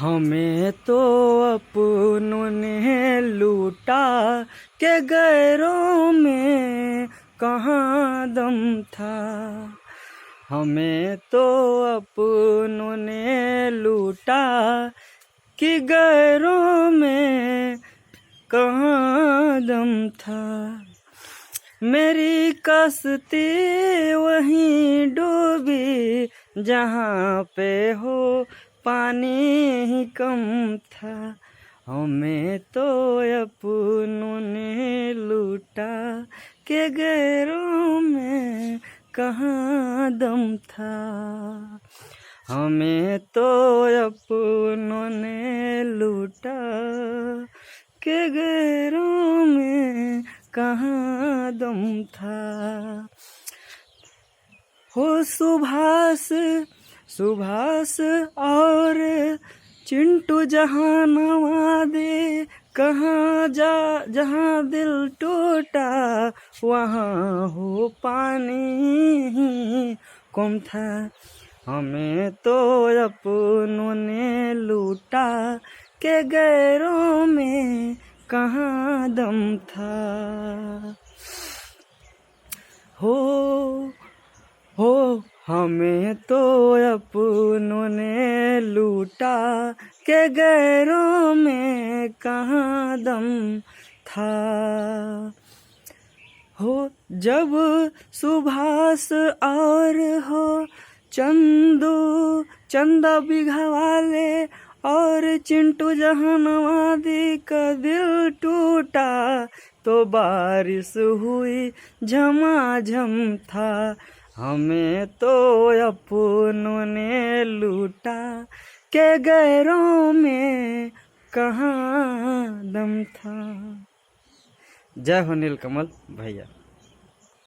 हमें तो अपनों ने लूटा के गैरों में कहाँ दम था। हमें तो अपनों ने लूटा कि गैरों में कहाँ दम था। मेरी कश्ती वहीं डूबी जहाँ पे हो पानी ही कम था। हमें तो अपनों ने लूटा के गैरों में कहाँ दम था। हमें तो अपनों ने लूटा के गैरों में कहाँ दम था। हो सुभाष और चिंटू जहाँ नवादे कहाँ जहाँ दिल टूटा वहाँ हो पानी ही कम था। हमें तो अपनों ने लूटा के गैरों में कहाँ दम था। हो हमें तो अपनों ने लूटा के गैरों में कहाँ दम था। हो जब सुभाष और हो चंदा बिघा वाले और चिंटू जहानवादी का दिल टूटा तो बारिश हुई झमाझम था। हमें तो अपनों ने लूटा के गैरों में कहाँ दम था। जय हो नीलकमल भैया।